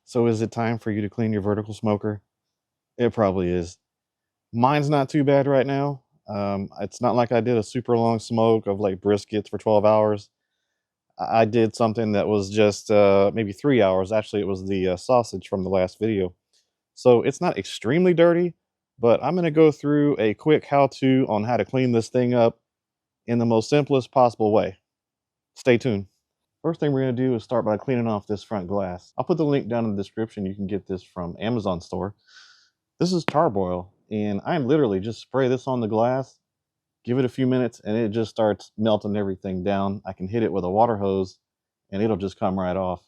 So is it time for you to clean your vertical smoker? It probably is. Mine's not too bad right now. It's not like I did a super long smoke of like briskets for 12 hours. I did something that was just maybe 3 hours. Actually, it was the sausage from the last video. So it's not extremely dirty, but I'm going to go through a quick how-to on how to clean this thing up in the most simplest possible way. Stay tuned. First thing we're going to do is start by cleaning off this front glass. I'll put the link down in the description. You can get this from Amazon store. This is Char-Broil, and I literally just spray this on the glass, give it a few minutes, and it just starts melting everything down. I can hit it with a water hose, and it'll just come right off.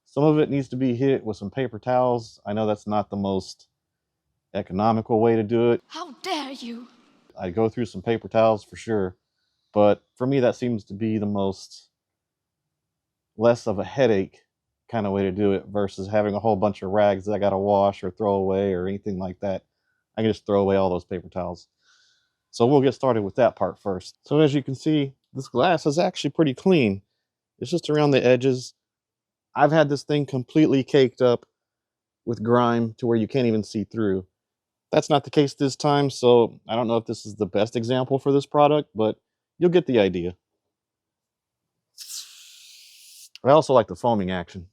Some of it needs to be hit with some paper towels. I know that's not the most economical way to do it. How dare you? I go through some paper towels for sure, but for me that seems to be the most less of a headache kind of way to do it versus having a whole bunch of rags that I got to wash or throw away or anything like that. I can just throw away all those paper towels. So we'll get started with that part first. So as you can see, this glass is actually pretty clean. It's just around the edges. I've had this thing completely caked up with grime to where you can't even see through. That's not the case this time, so I don't know if this is the best example for this product, but you'll get the idea. I also like the foaming action.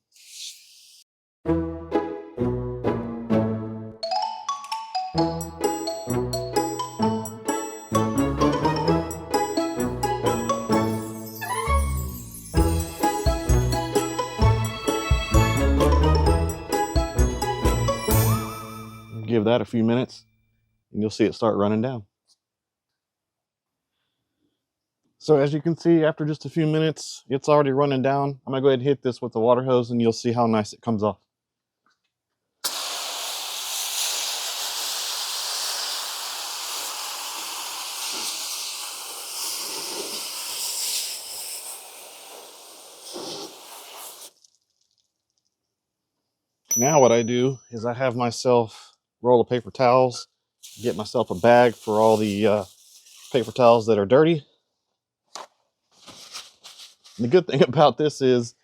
Give that a few minutes and you'll see it start running down. So as you can see, after just a few minutes, it's already running down. I'm gonna go ahead and hit this with the water hose and you'll see how nice it comes off. Now what I do is I have myself roll of paper towels, get myself a bag for all the paper towels that are dirty. And the good thing about this is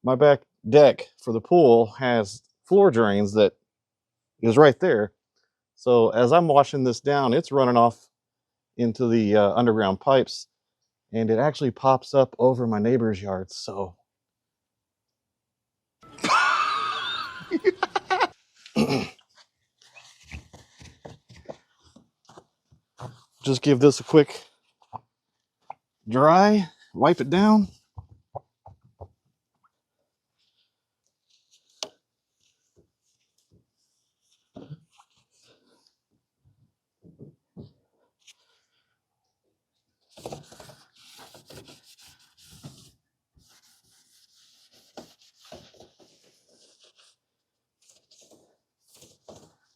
my back deck for the pool has floor drains that is right there. So as I'm washing this down, it's running off into the underground pipes, and it actually pops up over my neighbor's yard. So just give this a quick dry, wipe it down.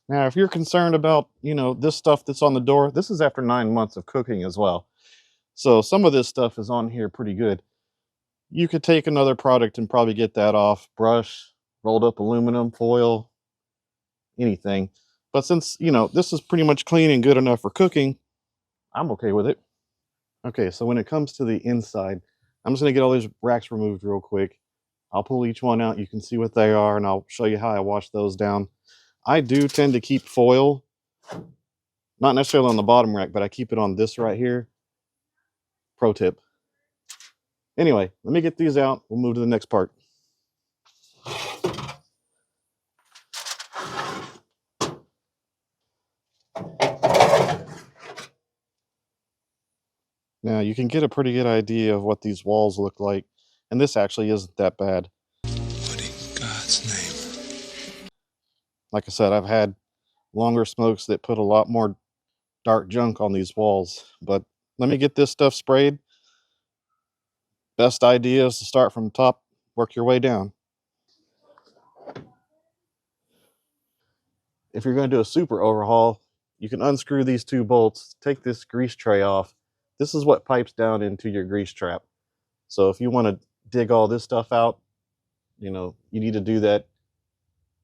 Now, if you're concerned about, this stuff that's on the door, this is after 9 months of cooking as well. So some of this stuff is on here pretty good. You could take another product and probably get that off. Brush, rolled up aluminum foil, anything. But since, this is pretty much clean and good enough for cooking, I'm okay with it. Okay, so when it comes to the inside, I'm just gonna get all these racks removed real quick. I'll pull each one out. You can see what they are, and I'll show you how I wash those down. I do tend to keep foil, not necessarily on the bottom rack, but I keep it on this right here. Pro tip. Anyway, let me get these out. We'll move to the next part. Now you can get a pretty good idea of what these walls look like, and this actually isn't that bad. What in God's name? Like I said, I've had longer smokes that put a lot more dark junk on these walls, but let me get this stuff sprayed. Best idea is to start from the top, work your way down. If you're going to do a super overhaul, you can unscrew these two bolts, take this grease tray off. This is what pipes down into your grease trap. So if you want to dig all this stuff out, you need to do that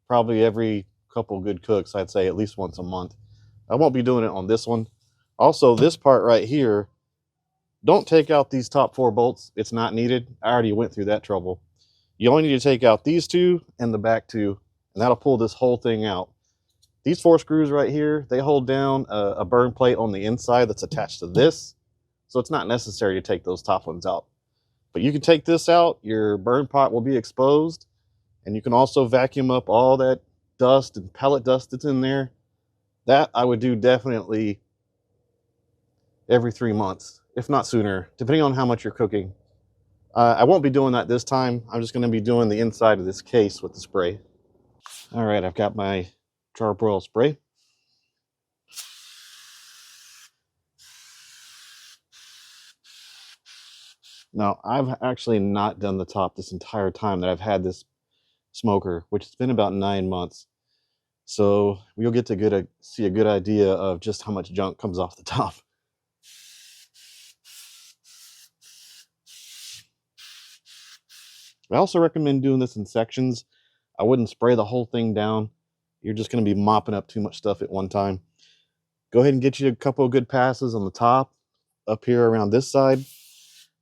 probably every couple good cooks. I'd say at least once a month. I won't be doing it on this one. Also, this part right here, don't take out these top 4 bolts. It's not needed. I already went through that trouble. You only need to take out these 2 and the back 2. and that'll pull this whole thing out. These 4 screws right here, they hold down a burn plate on the inside that's attached to this, so it's not necessary to take those top ones out. But you can take this out, your burn pot will be exposed, and you can also vacuum up all that dust and pellet dust that's in there. That I would do definitely every 3 months, if not sooner, depending on how much you're cooking. I won't be doing that this time. I'm just going to be doing the inside of this case with the spray. All right, I've got my charbroil spray. Now, I've actually not done the top this entire time that I've had this smoker, which has been about 9 months. So you'll get to see a good idea of just how much junk comes off the top. I also recommend doing this in sections. I wouldn't spray the whole thing down. You're just going to be mopping up too much stuff at one time. Go ahead and get you a couple of good passes on the top, up here around this side.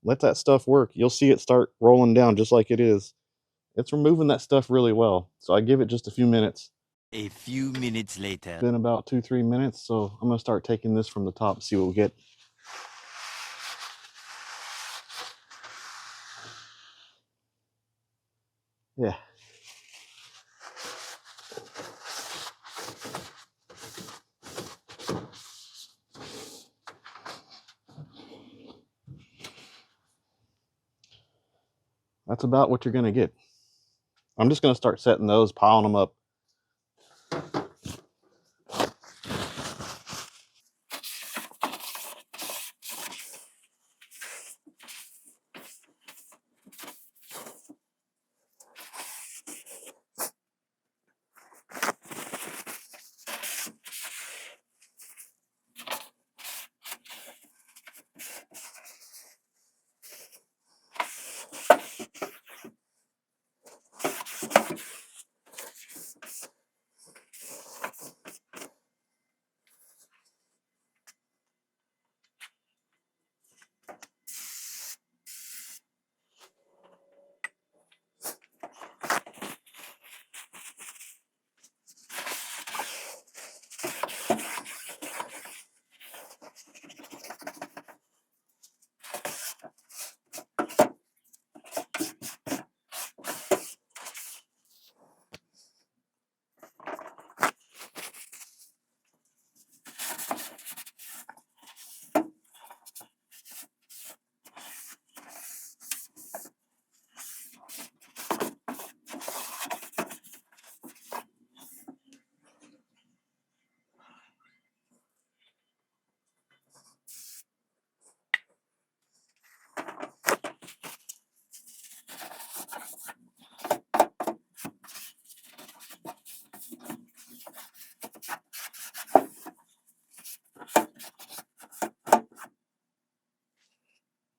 Let that stuff work. You'll see it start rolling down just like it is. It's removing that stuff really well. So I give it just a few minutes. A few minutes later. It's been about 2-3 minutes, so I'm going to start taking this from the top and see what we get. Yeah. That's about what you're going to get. I'm just going to start setting those, piling them up.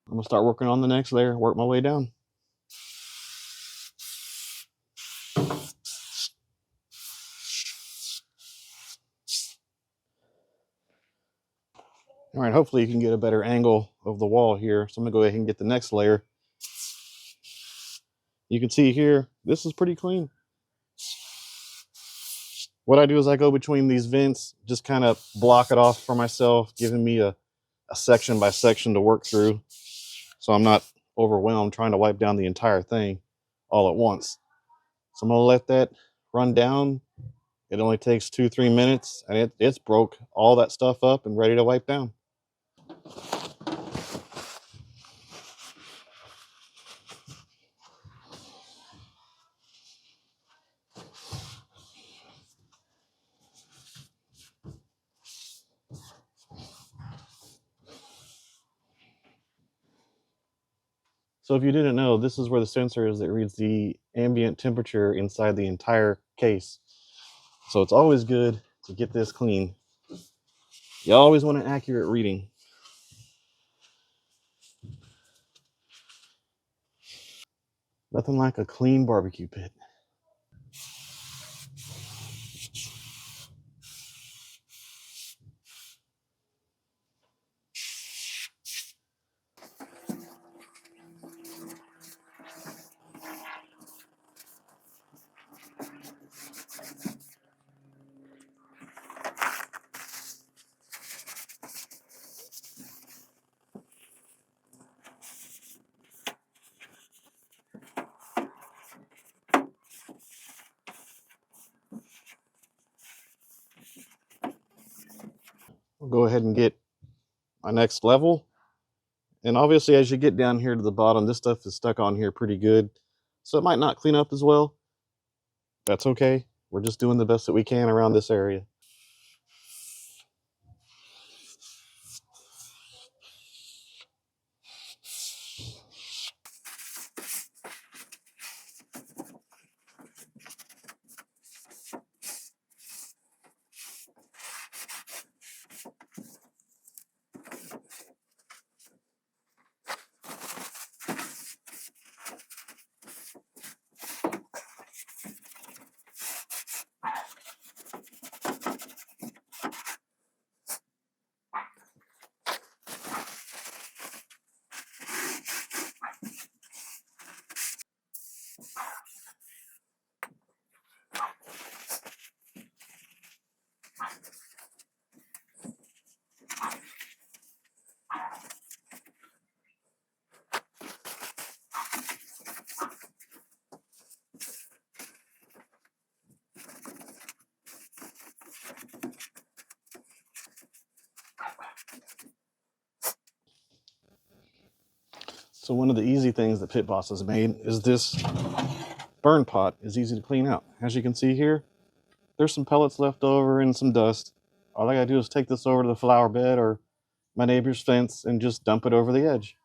I'm going to start working on the next layer, work my way down. All right, hopefully you can get a better angle of the wall here. So I'm going to go ahead and get the next layer. You can see here, this is pretty clean. What I do is I go between these vents, just kind of block it off for myself, giving me a section by section to work through. So I'm not overwhelmed trying to wipe down the entire thing all at once. So I'm going to let that run down. It only takes 2-3 minutes, and it's broke all that stuff up and ready to wipe down. So if you didn't know, this is where the sensor is that reads the ambient temperature inside the entire case. So it's always good to get this clean. You always want an accurate reading. Nothing like a clean barbecue pit. I'll go ahead and get my next level. And obviously, as you get down here to the bottom, this stuff is stuck on here pretty good. So it might not clean up as well. That's okay. We're just doing the best that we can around this area. So one of the easy things that Pit Boss has made is this burn pot is easy to clean out. As you can see here, there's some pellets left over and some dust. All I gotta do is take this over to the flower bed or my neighbor's fence and just dump it over the edge.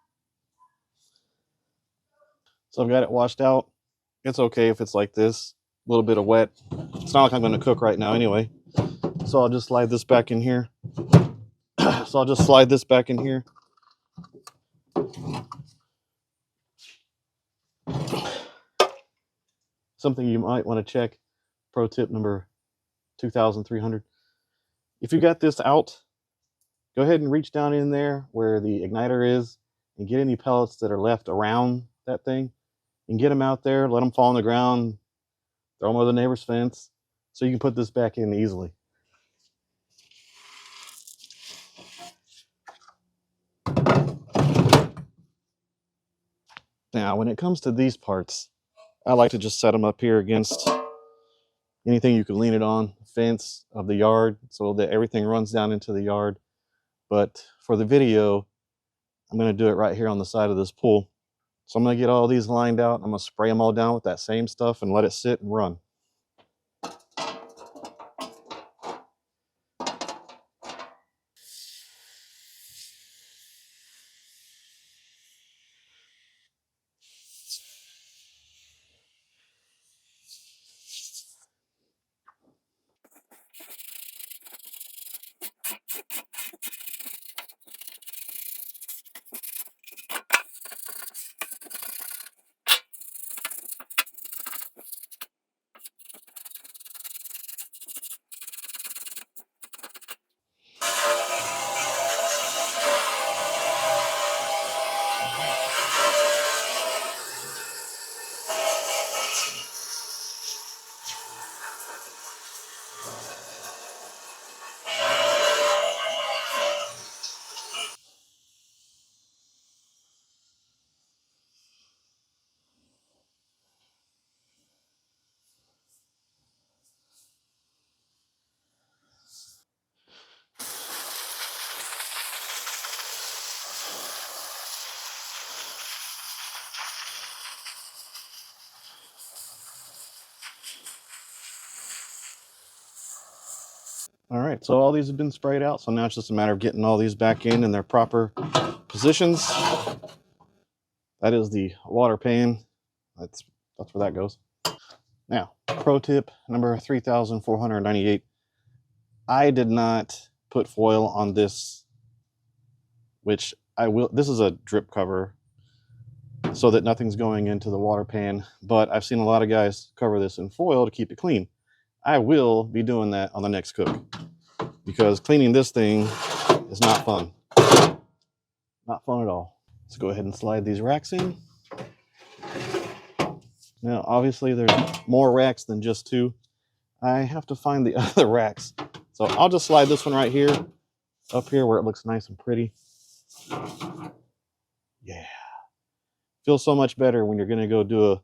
So I've got it washed out. It's okay if it's like this, a little bit of wet. It's not like I'm gonna cook right now anyway. So I'll just slide this back in here. Something you might want to check, pro tip number 2300. If you got this out, go ahead and reach down in there where the igniter is and get any pellets that are left around that thing and get them out there, let them fall on the ground, throw them over the neighbor's fence so you can put this back in easily. Now, when it comes to these parts, I like to just set them up here against anything you can lean it on, fence of the yard, so that everything runs down into the yard. But for the video, I'm going to do it right here on the side of this pool. So I'm going to get all these lined out. I'm going to spray them all down with that same stuff and let it sit and run. All right, so all these have been sprayed out. So now it's just a matter of getting all these back in their proper positions. That is the water pan. That's where that goes. Now, pro tip number 3498. I did not put foil on this, which I will. This is a drip cover so that nothing's going into the water pan, but I've seen a lot of guys cover this in foil to keep it clean. I will be doing that on the next cook because cleaning this thing is not fun. Not fun at all. Let's go ahead and slide these racks in. Now, obviously, there's more racks than just two. I have to find the other racks. So I'll just slide this one right here, up here where it looks nice and pretty. Yeah. Feels so much better when you're going to go do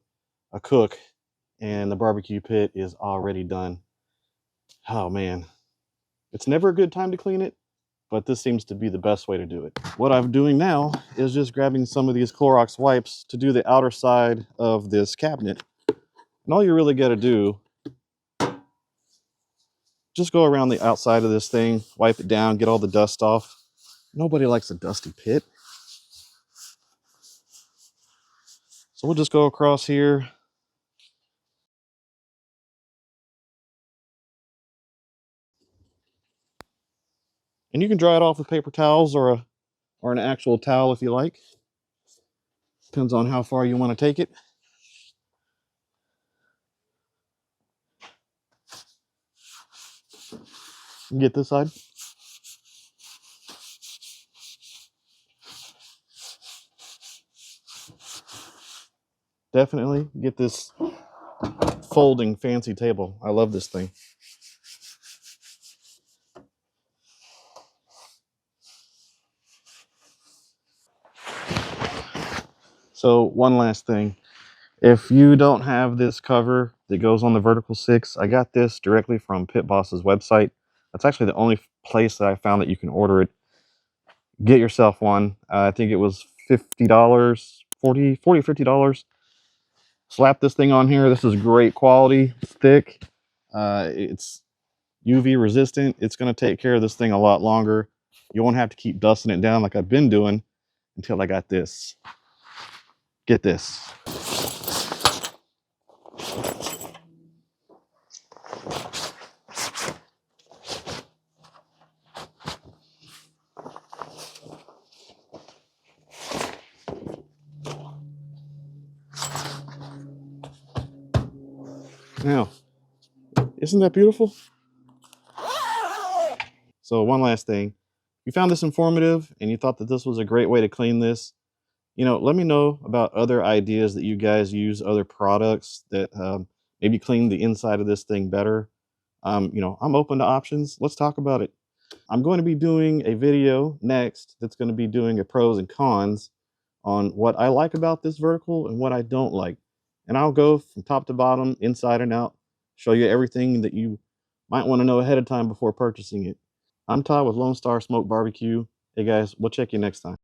a cook and the barbecue pit is already done. Oh, man. It's never a good time to clean it, but this seems to be the best way to do it. What I'm doing now is just grabbing some of these Clorox wipes to do the outer side of this cabinet. And all you really got to do, just go around the outside of this thing, wipe it down, get all the dust off. Nobody likes a dusty pit. So we'll just go across here. And you can dry it off with paper towels or an actual towel if you like. Depends on how far you want to take it. Get this side. Definitely get this folding fancy table. I love this thing. So one last thing. If you don't have this cover that goes on the Vertical 6, I got this directly from Pit Boss's website. That's actually the only place that I found that you can order it. Get yourself one. I think it was $50, $40 or $50. Slap this thing on here. This is great quality. It's thick. It's UV resistant. It's going to take care of this thing a lot longer. You won't have to keep dusting it down like I've been doing until I got this. Get this. Now, isn't that beautiful? So one last thing. If you found this informative and you thought that this was a great way to clean this, let me know about other ideas that you guys use, other products that maybe clean the inside of this thing better. I'm open to options. Let's talk about it. I'm going to be doing a video next that's going to be doing a pros and cons on what I like about this vertical and what I don't like. And I'll go from top to bottom, inside and out, show you everything that you might want to know ahead of time before purchasing it. I'm Todd with Lone Star Smoke Barbecue. Hey guys, we'll check you next time.